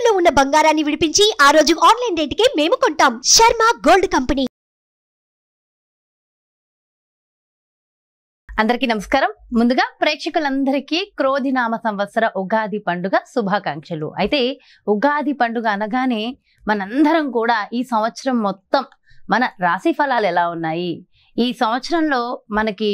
తాకట్టులో ఉన్న బంగారాన్ని విడిపించి ఆ రోజు ఆన్లైన్ రేటుకే మేము కొంటాం. Sharma gold company. అందరికీ నమస్కారం. ముందుగా ప్రేక్షకులందరికీ క్రోధినామ సంవత్సర ఉగాది పండుగ శుభాకాంక్షలు. అయితే ఉగాది పండుగ అనగానే మనందరం కూడా ఈ సంవత్సరం మొత్తం మన రాశి ఫలాలు ఎలా ఉన్నాయి, ఈ సంవత్సరంలో మనకి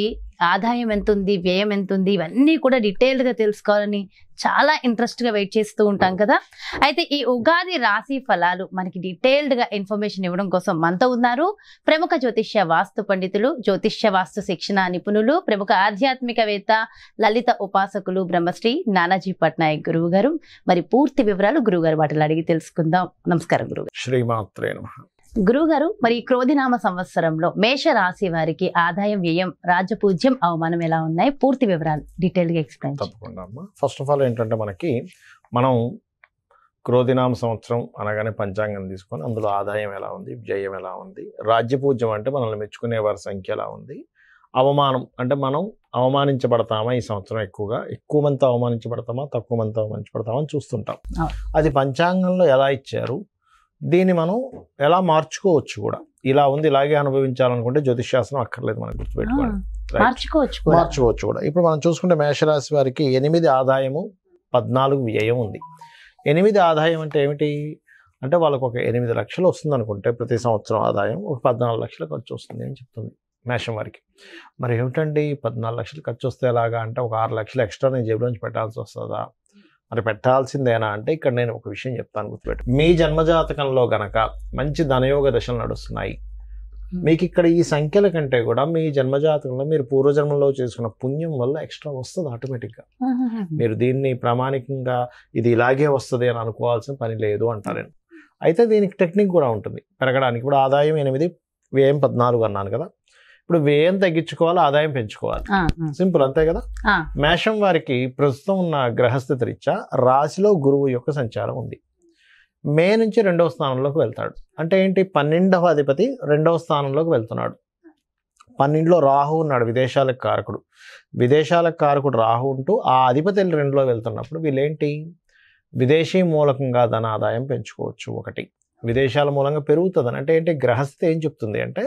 ఆదాయం ఎంత ఉంది, వ్యయం ఎంత ఉంది, ఇవన్నీ కూడా డీటెయిల్డ్గా తెలుసుకోవాలని చాలా ఇంట్రెస్ట్గా వెయిట్ చేస్తూ ఉంటాం కదా. అయితే ఈ ఉగాది రాశి ఫలాలు మనకి డీటెయిల్డ్గా ఇన్ఫర్మేషన్ ఇవ్వడం కోసం మనతో ఉన్నారు ప్రముఖ జ్యోతిష్య వాస్తు పండితులు, జ్యోతిష్య వాస్తు శిక్షణ నిపుణులు, ప్రముఖ ఆధ్యాత్మికవేత్త, లలిత ఉపాసకులు బ్రహ్మశ్రీ నానాజీ పట్నాయక్ గురువు గారు. మరి పూర్తి వివరాలు గురువుగారు వాటిని అడిగి తెలుసుకుందాం. నమస్కారం గురుగారు. శ్రీమాత్రే నమః. గురుగారు, మరి క్రోధినామ సంవత్సరంలో మేష రాశి వారికి ఆదాయం, వ్యయం, రాజపూజ్యం, అవమానం ఎలా ఉన్నాయి, పూర్తి వివరాలు డీటెయిల్ గా ఎక్స్ప్లెయిన్. తప్పకుండా అమ్మా. ఫస్ట్ ఆఫ్ ఆల్ ఏంటంటే మనం క్రోధినామ సంవత్సరం అనగానే పంచాంగం తీసుకొని అందులో ఆదాయం ఎలా ఉంది, వ్యయం ఎలా ఉంది, రాజ్యపూజ్యం అంటే మనల్ని మెచ్చుకునే వారి సంఖ్య ఎలా ఉంది, అవమానం అంటే మనం అవమానించబడతామా ఈ సంవత్సరం, ఎక్కువ మంది అవమానించబడతామా, తక్కువ మంది అవమానించబడతామా అని చూస్తుంటాం. అది పంచాంగంలో ఎలా ఇచ్చారు, దీన్ని మనం ఎలా మార్చుకోవచ్చు కూడా. ఇలా ఉంది ఇలాగే అనుభవించాలనుకుంటే జ్యోతిష్శాస్త్రం అక్కర్లేదు, మనకు గుర్తుపెట్టుకోండి. మార్చుకోవచ్చు కూడా. ఇప్పుడు మనం చూసుకుంటే మేషరాశి వారికి 8 ఆదాయము 14 వ్యయం ఉంది. 8 ఆదాయం అంటే ఏమిటి అంటే వాళ్ళకు ఒక 8 లక్షలు వస్తుంది అనుకుంటే ప్రతి సంవత్సరం ఆదాయం ఒక 14 లక్షలు ఖర్చు వస్తుంది అని చెప్తుంది మేషం వారికి. మరి ఏమిటండి 14 లక్షలు ఖర్చు వస్తే ఎలాగా అంటే ఒక 6 లక్షలు ఎక్స్ట్రా నేను జేబులోంచి పెట్టాల్సి వస్తుందా? మరి పెట్టాల్సిందేనా అంటే ఇక్కడ నేను ఒక విషయం చెప్తాను, గుర్తుపెట్టు. మీ జన్మజాతకంలో గనక మంచి ధనయోగ దశలు నడుస్తున్నాయి, మీకు ఇక్కడ ఈ సంఖ్యల కంటే కూడా మీ జన్మజాతకంలో మీరు పూర్వజన్మలో చేసుకున్న పుణ్యం వల్ల ఎక్స్ట్రా వస్తుంది ఆటోమేటిక్గా. మీరు దీన్ని ప్రామాణికంగా ఇది ఇలాగే వస్తుంది అని అనుకోవాల్సిన పని లేదు అంటారు. అయితే దీనికి టెక్నిక్ కూడా ఉంటుంది పెరగడానికి. ఇప్పుడు ఆదాయం 8, వ్యయం 14 అన్నాను కదా. ఇప్పుడు వ్యయం తగ్గించుకోవాలి, ఆదాయం పెంచుకోవాలి, సింపుల్, అంతే కదా. మేషం వారికి ప్రస్తుతం ఉన్న గ్రహస్థితి రీత్యా రాశిలో గురువు యొక్క సంచారం ఉంది. మే నుంచి 2వ స్థానంలోకి వెళ్తాడు. అంటే ఏంటి, 12వ అధిపతి 2వ స్థానంలోకి వెళ్తున్నాడు. 12లో రాహు ఉన్నాడు, విదేశాలకు కారకుడు. విదేశాలకు కారకుడు రాహు ఉంటూ ఆ అధిపతి 2లో వెళ్తున్నప్పుడు వీళ్ళేంటి, విదేశీ మూలకంగా ధన ఆదాయం పెంచుకోవచ్చు. ఒకటి, విదేశాల మూలంగా పెరుగుతుందని. అంటే ఏంటి, గ్రహస్థితి ఏం చెప్తుంది అంటే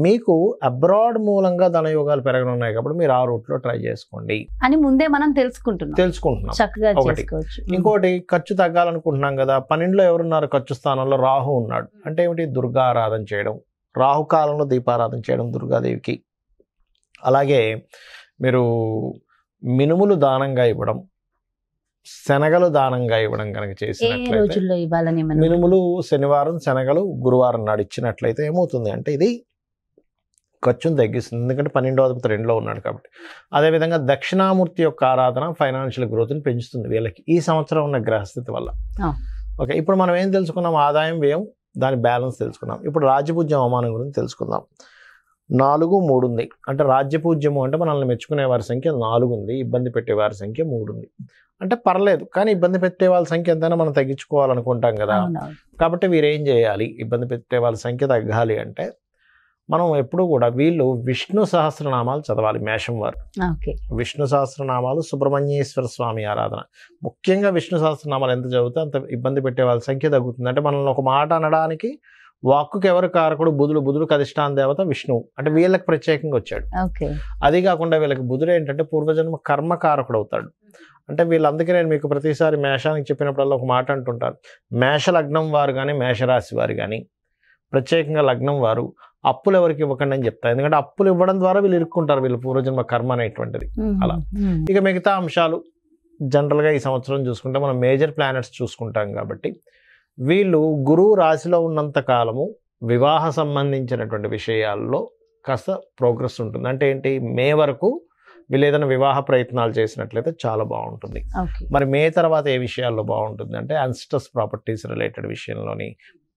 మీకు అబ్రాడ్ మూలంగా ధనయోగాలు పెరగనున్నాయి కాబట్టి మీరు ఆ రూట్లో ట్రై చేసుకోండి అని ముందే మనం తెలుసుకుంటున్నాం. ఒకటి. ఇంకోటి, ఖర్చు తగ్గాలనుకుంటున్నాం కదా. 12లో ఎవరున్నారు, ఖర్చు స్థానంలో రాహు ఉన్నాడు. అంటే ఏమిటి, దుర్గా ఆరాధన చేయడం, రాహుకాలంలో దీపారాధన చేయడం దుర్గాదేవికి. అలాగే మీరు మినుములు దానంగా ఇవ్వడం, శనగలు దానంగా ఇవ్వడం కనుక చేసినట్లయితే, మినుములు శనివారం, శనగలు గురువారం నాడు ఇచ్చినట్లయితే ఏమవుతుంది అంటే ఇది ఖర్చును తగ్గిస్తుంది. ఎందుకంటే 12వ అధిపతి 2లో ఉన్నాడు కాబట్టి. అదేవిధంగా దక్షిణామూర్తి యొక్క ఆరాధన ఫైనాన్షియల్ గ్రోత్ని పెంచుతుంది వీళ్ళకి ఈ సంవత్సరం ఉన్న గ్రహస్థితి వల్ల. ఓకే, ఇప్పుడు మనం ఏం తెలుసుకున్నాం, ఆదాయం, వ్యయం, దాని బ్యాలెన్స్ తెలుసుకున్నాం. ఇప్పుడు రాజ్యపూజ్యం, అవమానం గురించి తెలుసుకుందాం. 4, 3 ఉంది. అంటే రాజ్యపూజ్యము అంటే మనల్ని మెచ్చుకునే వారి సంఖ్య 4 ఉంది, ఇబ్బంది పెట్టే వారి సంఖ్య 3 ఉంది. అంటే పర్లేదు, కానీ ఇబ్బంది పెట్టే వాళ్ళ సంఖ్య ఎంతైనా మనం తగ్గించుకోవాలనుకుంటాం కదా. కాబట్టి వీరేం చేయాలి, ఇబ్బంది పెట్టే వాళ్ళ సంఖ్య తగ్గాలి అంటే మనం ఎప్పుడూ కూడా వీళ్ళు విష్ణు సహస్రనామాలు చదవాలి. మేషం వారు విష్ణు సహస్రనామాలు, సుబ్రహ్మణ్యేశ్వర స్వామి ఆరాధన, ముఖ్యంగా విష్ణు సహస్రనామాలు ఎంత చదివితే అంత ఇబ్బంది పెట్టే వాళ్ళ సంఖ్య తగ్గుతుంది. అంటే మనల్ని ఒక మాట అనడానికి వాక్కుకి ఎవరు కారకుడు, బుధుడికి అధిష్టాన దేవత విష్ణువు. అంటే వీళ్ళకి ప్రత్యేకంగా వచ్చాడు. అది కాకుండా వీళ్ళకి బుధుడు ఏంటంటే పూర్వజన్మ కర్మకారకుడు అవుతాడు. అంటే వీళ్ళందుకే నేను మీకు ప్రతిసారి మేషానికి చెప్పినప్పుడల్లా ఒక మాట అంటుంటారు, మేష లగ్నం వారు కానీ మేషరాశి వారు కానీ, ప్రత్యేకంగా లగ్నం వారు అప్పులు ఎవరికి ఇవ్వకండి అని చెప్తారు. ఎందుకంటే అప్పులు ఇవ్వడం ద్వారా వీళ్ళు ఇరుక్కుంటారు, వీళ్ళు పూర్వజన్మ కర్మ అనేటువంటిది. అలా ఇక మిగతా అంశాలు జనరల్గా ఈ సంవత్సరం చూసుకుంటే మనం మేజర్ ప్లానెట్స్ చూసుకుంటాం కాబట్టి వీళ్ళు గురువు రాశిలో ఉన్నంత కాలము వివాహ సంబంధించినటువంటి విషయాల్లో కాస్త ప్రోగ్రెస్ ఉంటుంది. అంటే ఏంటి, మే వరకు వీళ్ళు ఏదైనా వివాహ ప్రయత్నాలు చేసినట్లయితే చాలా బాగుంటుంది. మరి మే తర్వాత ఏ విషయాల్లో బాగుంటుంది అంటే యాన్సిస్టర్స్ ప్రాపర్టీస్ రిలేటెడ్ విషయంలోని,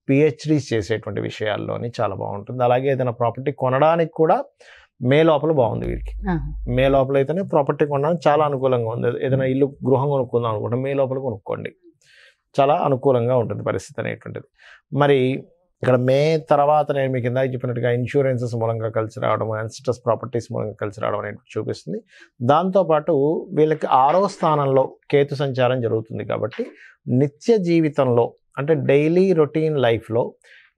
పిహెచ్డీస్ చేసేటువంటి విషయాల్లోని చాలా బాగుంటుంది. అలాగే ఏదైనా ప్రాపర్టీ కొనడానికి కూడా మే లోపల బాగుంది వీరికి. మే లోపల అయితేనే ప్రాపర్టీ కొనడానికి చాలా అనుకూలంగా ఉంది. ఏదైనా ఇల్లు, గృహం కొనుక్కుందాం అనుకుంటే మే లోపల కొనుక్కోండి, చాలా అనుకూలంగా ఉంటుంది పరిస్థితి అనేటువంటిది. మరి ఇక్కడ మే తర్వాత నేను మీకు ఇందాక చెప్పినట్టుగా ఇన్సూరెన్సెస్ మూలంగా కలిసి రావడం, యాన్సిస్టర్స్ ప్రాపర్టీస్ మూలంగా కలిసి రావడం అనేది చూపిస్తుంది. దాంతోపాటు వీళ్ళకి 6వ స్థానంలో కేతు సంచారం జరుగుతుంది కాబట్టి నిత్య జీవితంలో అంటే డైలీ రొటీన్ లైఫ్లో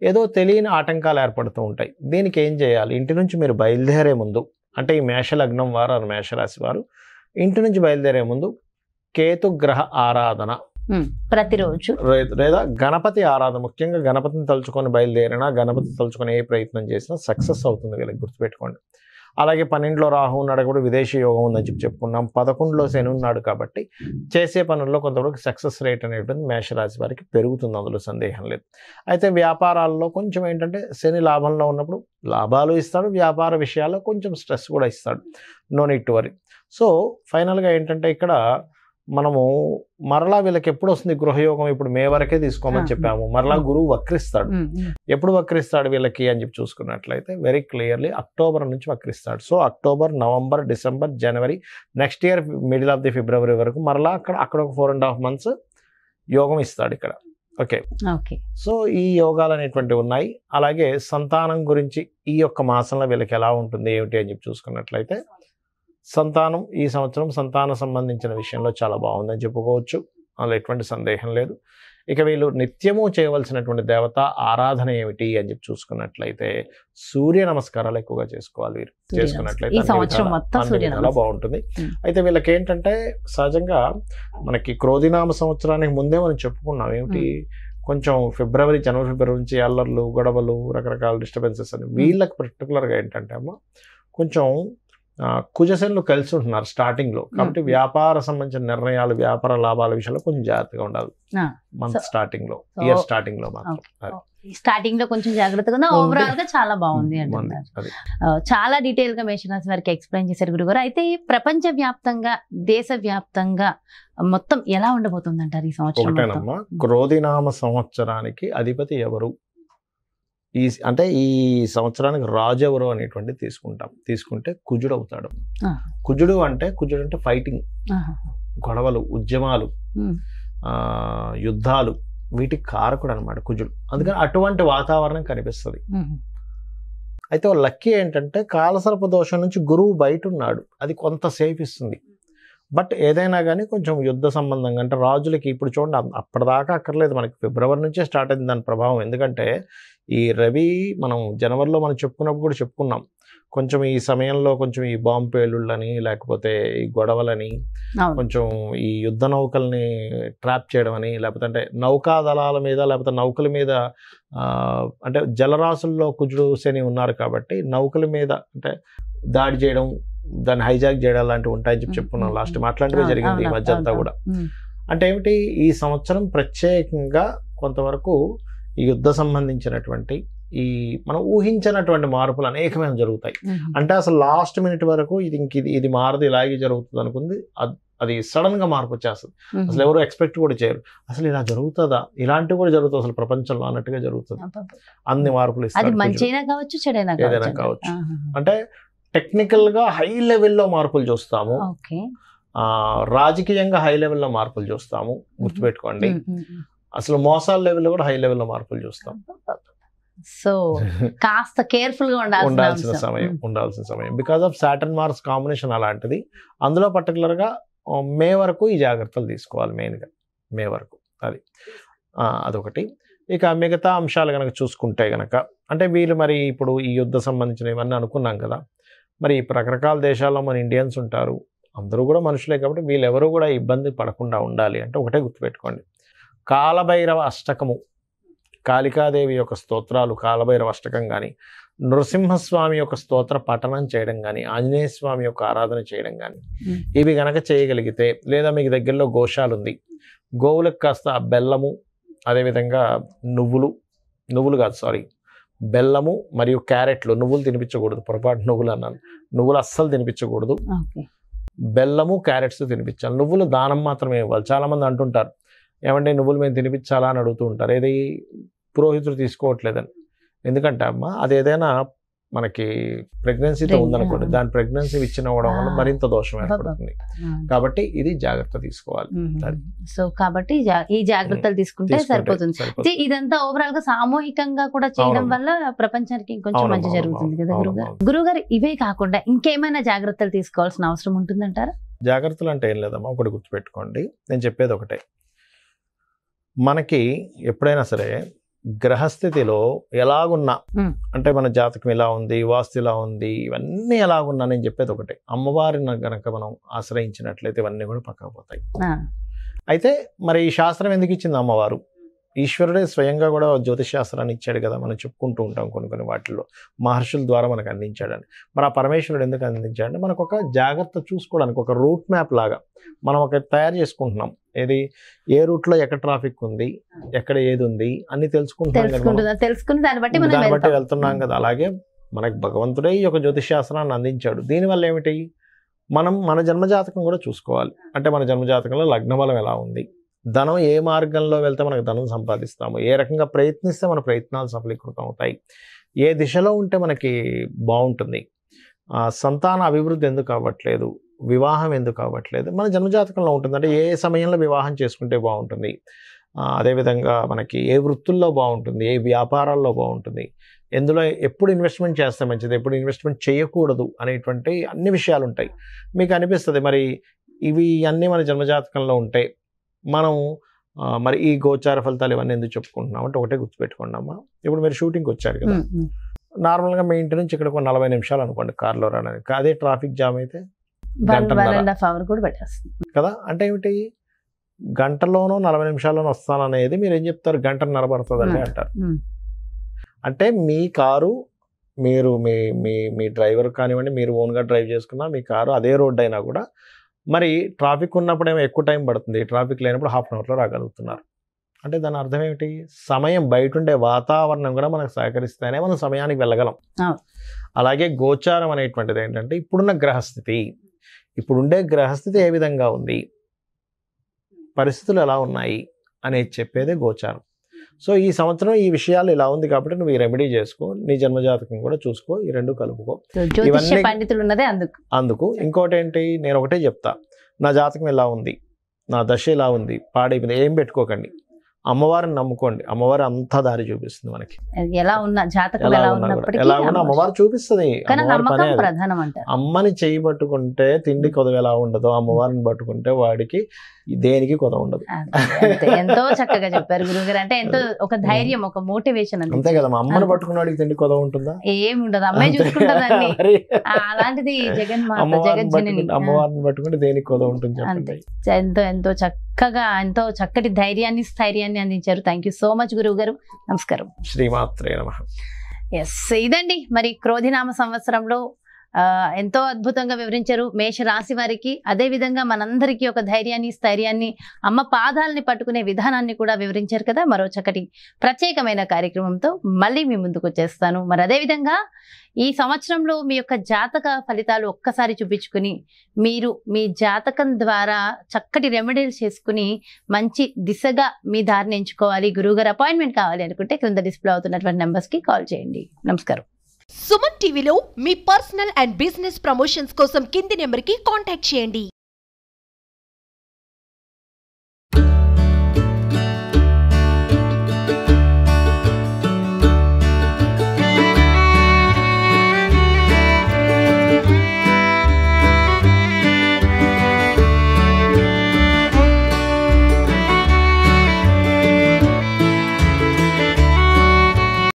ఏదో తెలియని ఆటంకాలు ఏర్పడుతూ ఉంటాయి. దీనికి ఏం చేయాలి? ఇంటి నుంచి మీరు బయలుదేరే ముందు, అంటే ఈ మేషలగ్నం వారు మేషరాశి వారు ఇంటి నుంచి బయలుదేరే ముందు కేతు గ్రహ ఆరాధన ప్రతిరోజు లేదా గణపతి ఆరాధన, ముఖ్యంగా గణపతిని తలుచుకొని బయలుదేరినా, గణపతి తలుచుకొని ఏ ప్రయత్నం చేసినా సక్సెస్ అవుతుంది. వీళ్ళకి గుర్తుపెట్టుకోండి. అలాగే 12లో రాహు ఉన్నాడు కూడా విదేశీ యోగం ఉందని చెప్పుకున్నాం. 11లో శని ఉన్నాడు కాబట్టి చేసే పనుల్లో కొంతవరకు సక్సెస్ రేట్ అనేటువంటి మేషరాశి వారికి పెరుగుతుంది, అందులో సందేహం లేదు. అయితే వ్యాపారాల్లో కొంచెం ఏంటంటే శని లాభంలో ఉన్నప్పుడు లాభాలు ఇస్తాడు, వ్యాపార విషయాల్లో కొంచెం స్ట్రెస్ కూడా ఇస్తాడు. No need to worry. So ఫైనల్గా ఏంటంటే ఇక్కడ మనము మరలా వీళ్ళకి ఎప్పుడు వస్తుంది గృహయోగం? ఇప్పుడు మే వరకే తీసుకోమని చెప్పాము. మరలా గురువు వక్రిస్తాడు. ఎప్పుడు వక్రిస్తాడు వీళ్ళకి అని చెప్పి చూసుకున్నట్లయితే వెరీ క్లియర్లీ అక్టోబర్ నుంచి వక్రిస్తాడు. సో అక్టోబర్, నవంబర్, డిసెంబర్, జనవరి, next year middle of the ఫిబ్రవరి వరకు మరలా అక్కడ ఒక 4.5 months యోగం ఇస్తాడు ఇక్కడ. ఓకే. సో ఈ యోగాలు అనేటువంటివి ఉన్నాయి. అలాగే సంతానం గురించి ఈ యొక్క మాసంలో వీళ్ళకి ఎలా ఉంటుంది ఏమిటి అని చెప్పి చూసుకున్నట్లయితే సంతానం ఈ సంవత్సరం సంతానం సంబంధించిన విషయంలో చాలా బాగుందని చెప్పుకోవచ్చు, అందులో ఎటువంటి సందేహం లేదు. ఇక వీళ్ళు నిత్యము చేయవలసినటువంటి దేవత ఆరాధన ఏమిటి అని చెప్పి చూసుకున్నట్లయితే సూర్య నమస్కారాలు ఎక్కువగా చేసుకోవాలి. వీరు చేసుకున్నట్లయితే చాలా బాగుంటుంది. అయితే వీళ్ళకి ఏంటంటే సహజంగా మనకి క్రోధినామ సంవత్సరానికి ముందే మనం చెప్పుకున్నాం ఏమిటి, కొంచెం జనవరి ఫిబ్రవరి నుంచి అల్లర్లు, గొడవలు, రకరకాల డిస్టర్బెన్సెస్ అని. వీళ్ళకి పర్టికులర్గా ఏంటంటే అమ్మ కొంచెం కుజశనులు కలిసి ఉంటున్నారు స్టార్టింగ్లో, కాబట్టి వ్యాపార సంబంధించిన నిర్ణయాలు, వ్యాపార లాభాల విషయంలో కొంచెం జాగ్రత్తగా ఉండాలి మంత్ స్టార్టింగ్లో, ఇయర్ స్టార్టింగ్ లో మాత్రం. స్టార్టింగ్ లో కొంచెం జాగ్రత్తగా ఉందా, ఓవరాల్ గా చాలా బాగుంది అంటున్నారు. చాలా డీటెయిల్ గా మేషరాశి వారికి ఎక్స్ప్లెయిన్ చేశారు గురుగారు. అయితే ప్రపంచ వ్యాప్తంగా, దేశ వ్యాప్తంగా మొత్తం ఎలా ఉండబోతుంది అంటారు ఈ సంవత్సరం? క్రోధినామ సంవత్సరానికి అధిపతి ఎవరు, అంటే ఈ సంవత్సరానికి రాజు ఎవరు అనేటువంటి తీసుకుంటే కుజుడు అవుతాడు. కుజుడు అంటే ఫైటింగ్, గొడవలు, ఉద్యమాలు, యుద్ధాలు, వీటికి కారకుడు అనమాట కుజుడు. అందుకని అటువంటి వాతావరణం కనిపిస్తుంది. అయితే లక్కీ ఏంటంటే కాలసర్ప దోషం నుంచి గురువు బయట ఉన్నాడు, అది కొంత సేఫ్ ఇస్తుంది. బట్ ఏదైనా కానీ కొంచెం యుద్ధ సంబంధంగా అంటే రాజులకి ఇప్పుడు చూడండి అప్పటిదాకా అక్కర్లేదు, మనకి ఫిబ్రవరి నుంచే స్టార్ట్ అయింది దాని ప్రభావం. ఎందుకంటే ఈ రవి మనం జనవరిలో మనం చెప్పుకున్నప్పుడు కూడా చెప్పుకున్నాం, కొంచెం ఈ సమయంలో కొంచెం ఈ బాంబు పేలుళ్ళని లేకపోతే ఈ గొడవలని, కొంచెం ఈ యుద్ధ నౌకల్ని ట్రాప్ చేయడం అని, లేకపోతే అంటే నౌకా దళాల మీద లేకపోతే నౌకల మీద అంటే జలరాశుల్లో కుజుడు శని ఉన్నారు కాబట్టి నౌకల మీద అంటే దాడి చేయడం, దాన్ని హైజాక్ చేయడం లాంటివి ఉంటాయని చెప్పి చెప్పుకున్నాం లాస్ట్ అట్లాంటివే జరిగింది ఈ మధ్య అంతా కూడా. అంటే ఏమిటి, ఈ సంవత్సరం ప్రత్యేకంగా కొంతవరకు ఈ యుద్ధ సంబంధించినటువంటి ఈ మనం ఊహించినటువంటి మార్పులు అనేకమైన జరుగుతాయి. అంటే అసలు లాస్ట్ మినిట్ వరకు ఇది మారదు, ఇలాగే జరుగుతుంది అనుకుంది, అది సడన్ గా మార్పు వచ్చేస్తుంది. అసలు ఎవరు ఎక్స్పెక్ట్ కూడా చేయరు, అసలు ఇలా జరుగుతుందా, ఇలాంటివి కూడా జరుగుతుంది అసలు ప్రపంచంలో అన్నట్టుగా జరుగుతుంది. అన్ని మార్పులు ఇస్తారు, ఏదైనా కావచ్చు. అంటే టెక్నికల్ గా హై లెవెల్లో మార్పులు చూస్తాము, రాజకీయంగా హై లెవెల్లో మార్పులు చూస్తాము, గుర్తుపెట్టుకోండి. అసలు మోసాల లెవెల్లో కూడా హై లెవెల్లో మార్పులు చూస్తాం. సో కాస్త కేర్ఫుల్ గా ఉండాల్సిన సమయం because of Saturn Mars combination అలాంటిది. అందులో పర్టికులర్ గా మే వరకు ఈ జాగ్రత్తలు తీసుకోవాలి, మెయిన్గా మే వరకు. అదొకటి. ఇక మిగతా అంశాలు కనుక చూసుకుంటే గనక అంటే వీళ్ళు మరి ఇప్పుడు ఈ యుద్ధ సంబంధించిన ఇవన్నీ అనుకున్నాం కదా, మరి రకరకాల దేశాల్లో మన ఇండియన్స్ ఉంటారు, అందరూ కూడా మనుషులే కాబట్టి వీళ్ళెవరూ కూడా ఇబ్బంది పడకుండా ఉండాలి అంటే ఒకటే గుర్తుపెట్టుకోండి, కాలభైరవ అష్టకము, కాళికాదేవి యొక్క స్తోత్రాలు, కాలభైరవ అష్టకం కానీ, నృసింహస్వామి యొక్క స్తోత్ర పఠనం చేయడం కానీ, ఆంజనేయ స్వామి యొక్క ఆరాధన చేయడం కానీ, ఇవి గనక చేయగలిగితే, లేదా మీకు దగ్గరలో గోశాల ఉంది, గోవులకు కాస్త బెల్లము, అదేవిధంగా నువ్వులు కాదు సారీ బెల్లము మరియు క్యారెట్లు, నువ్వులు తినిపించకూడదు, పొరపాటు నువ్వులు అన్నాను, నువ్వులు అస్సలు తినిపించకూడదు, బెల్లము క్యారెట్స్ తినిపించాలి. నువ్వులు దానం మాత్రమే ఇవ్వాలి. చాలామంది అంటుంటారు ఏమంటే నువ్వులు మేము తినిపించాలా అని అడుగుతూ ఉంటారు, ఏది పురోహితుడు తీసుకోవట్లేదని. ఎందుకంటే అమ్మ అది ఏదైనా మనకి ప్రెగ్నెన్సీతో ఉందనుకోండి, దాని ప్రెగ్నెన్సీ ఇచ్చినవ్వడం వల్ల మరింత దోషం ఏర్పడుతుంది. కాబట్టి ఇది జాగ్రత్త తీసుకోవాలి. సో కాబట్టి ఈ జాగ్రత్తలు తీసుకుంటే సరిపోతుంది. ఇదంతా ఓవరాల్ గా సామూహికంగా కూడా చేయడం వల్ల ప్రపంచానికి ఇంకొంచెం మంచి జరుగుతుంది కదా గురుగారు. గురుగారు ఇవే కాకుండా ఇంకేమైనా జాగ్రత్తలు తీసుకోవాల్సిన అవసరం ఉంటుందంటారా? జాగ్రత్తలు అంటే ఏం లేదమ్మా, ఒకటి గుర్తుపెట్టుకోండి, నేను చెప్పేది ఒకటే. మనకి ఎప్పుడైనా సరే గ్రహస్థితిలో ఎలాగున్నా, అంటే మన జాతకం ఎలా ఉంది, వాస్తు ఎలా ఉంది, ఇవన్నీ ఎలాగున్నా, నేను చెప్పేది ఒకటే, అమ్మవారిని గనక మనం ఆశ్రయించినట్లయితే ఇవన్నీ కూడా పక్కకు పోతాయి. అయితే మరి ఈ శాస్త్రం ఎందుకు ఇచ్చింది అమ్మవారు? ఈశ్వరుడే స్వయంగా కూడా జ్యోతిష్ శాస్త్రాన్ని ఇచ్చాడు కదా, మనం చెప్పుకుంటూ ఉంటాం కొన్ని వాటిల్లో మహర్షుల ద్వారా మనకు అందించాడని. మరి ఆ పరమేశ్వరుడు ఎందుకు అందించాడంటే మనకు ఒక జాగ్రత్త చూసుకోవడానికి, ఒక రూట్ మ్యాప్ లాగా మనం ఒక తయారు చేసుకుంటున్నాం. ఏది, ఏ రూట్ లో ఎక్కడ ట్రాఫిక్ ఉంది, ఎక్కడ ఏది ఉంది అన్ని తెలుసుకుని దాన్ని బట్టి వెళ్తున్నాం కదా. అలాగే మనకు భగవంతుడే ఈ యొక్క జ్యోతిష్ శాస్త్రాన్ని అందించాడు. దీనివల్ల ఏమిటి, మనం మన జన్మజాతకం కూడా చూసుకోవాలి. అంటే మన జన్మజాతకంలో లగ్న బలం ఎలా ఉంది, ధనం ఏ మార్గంలో వెళ్తే మనకు ధనం సంపాదిస్తాము, ఏ రకంగా ప్రయత్నిస్తే మన ప్రయత్నాలు సఫలీకృతం అవుతాయి, ఏ దిశలో ఉంటే మనకి బాగుంటుంది, సంతాన అభివృద్ధి ఎందుకు అవ్వట్లేదు, వివాహం ఎందుకు అవ్వట్లేదు, మన జన్మజాతకంలో ఉంటుంది. అంటే ఏ సమయంలో వివాహం చేసుకుంటే బాగుంటుంది, అదేవిధంగా మనకి ఏ వృత్తుల్లో బాగుంటుంది, ఏ వ్యాపారాల్లో బాగుంటుంది, ఎందులో ఎప్పుడు ఇన్వెస్ట్మెంట్ చేస్తే మంచిది, ఎప్పుడు ఇన్వెస్ట్మెంట్ చేయకూడదు అనేటువంటి అన్ని విషయాలు ఉంటాయి. మీకు అనిపిస్తుంది మరి ఇవి అన్నీ మన జన్మజాతకంలో ఉంటాయి, మనం మరి ఈ గోచార ఫలితాలు ఇవన్నీ ఎందుకు చెప్పుకుంటున్నాం అంటే ఒకటే గుర్తుపెట్టుకోండి అమ్మా. ఇప్పుడు మీరు షూటింగ్కి వచ్చారు కదా, నార్మల్గా మీ ఇంటి నుంచి ఇక్కడ 40 నిమిషాలు అనుకోండి కార్లో రావడానికి, అదే ట్రాఫిక్ జామ్ అయితే కదా. అంటే ఏమిటి, గంటలోనో 40 నిమిషాల్లోనో వస్తాననేది మీరు ఏం చెప్తారు, గంటన్నర పడుతుందండి అంటారు. అంటే మీ కారు, మీరు మీ డ్రైవర్ కానివ్వండి, మీరు ఓన్గా డ్రైవ్ చేసుకున్నా మీ కారు అదే రోడ్డు అయినా కూడా మరి ట్రాఫిక్ ఉన్నప్పుడు ఏమో ఎక్కువ టైం పడుతుంది, ట్రాఫిక్ లేనప్పుడు ½ అన్ అవర్లో రాగలుగుతున్నారు. అంటే దాని అర్థం ఏమిటి, సమయం బయట ఉండే వాతావరణం కూడా మనకు సహకరిస్తేనే మనం సమయానికి వెళ్ళగలం. అలాగే గోచారం అనేటువంటిది ఏంటంటే ఇప్పుడున్న గ్రహస్థితి, ఇప్పుడుండే గ్రహస్థితి ఏ విధంగా ఉంది, పరిస్థితులు ఎలా ఉన్నాయి అనేది చెప్పేదే గోచారం. సో ఈ సంవత్సరం ఈ విషయాలు ఇలా ఉంది కాబట్టి నువ్వు ఈ రెమెడీ చేసుకో, నీ జన్మజాతకం కూడా చూసుకో, ఈ రెండు కలుపుకో. అందుకు ఇంకోటి ఏంటి, నేను ఒకటే చెప్తా, నా జాతకం ఎలా ఉంది, నా దశ ఎలా ఉంది, పాడైపోయింది ఏం పెట్టుకోకండి, అమ్మవారిని నమ్ముకోండి. అమ్మవారు అంతా దారి చూపిస్తుంది మనకి. ఎలా ఉన్నా జాతకం ఎలా ఉన్నా అమ్మవారు చూపిస్తుంది. అమ్మని చేయి పట్టుకుంటే తిండి కొదవ ఎలా ఉండదు, అమ్మవారిని పట్టుకుంటే వాడికి దేనికి కొదవ ఉండదు. ఎంతో చక్కగా చెప్పారు గురుగారు. అంటే ఎంతో ఒక ధైర్యం, ఒక మోటివేషన్. అంతే కదా, అమ్మని పట్టుకున్న వాడికి తిండి కొదవ ఉంటుందా? ఏమి ఉండదు, అమ్మాయి చూసుకుంటుందండి. అలాంటిది అమ్మవారిని పట్టుకుంటే దేనికి కొదవ ఉంటుంది? అంతే. ఎంతో చక్కగా, ఎంతో చక్కటి ధైర్యాన్ని, స్థైర్యాన్ని అందించారు. థ్యాంక్ యూ సో మచ్ గురువు గారు. నమస్కారం. శ్రీమాత్రే నమః. ఎస్, ఇదండి మరి క్రోధినామ సంవత్సరంలో ఎంతో అద్భుతంగా వివరించారు మేష రాశి వారికి. అదే విధంగా మనందరికీ ఒక ధైర్యాన్ని, స్థైర్యాన్ని, అమ్మ పాదాలని పట్టుకునే విధానాన్ని కూడా వివరించారు కదా. మరో చక్కటి ప్రత్యేకమైన కార్యక్రమంతో మళ్ళీ మీ ముందుకు వచ్చేస్తాను. మరి అదే విధంగా ఈ సంవత్సరంలో మీ యొక్క జాతక ఫలితాలు ఒక్కసారి చూపించుకుని మీరు మీ జాతకం ద్వారా చక్కటి రెమెడీలు చేసుకుని మంచి దిశగా మీ దారిని ఎంచుకోవాలి, గురువుగారు అపాయింట్మెంట్ కావాలి అనుకుంటే క్రింద డిస్ప్లే అవుతున్నటువంటి నెంబర్స్కి కాల్ చేయండి. నమస్కారం. సుమన్ టీవీలో మీ పర్సనల్ అండ్ బిజినెస్ ప్రమోషన్స్ కోసం కింది నెంబర్కి కాంటాక్ట్ చేయండి.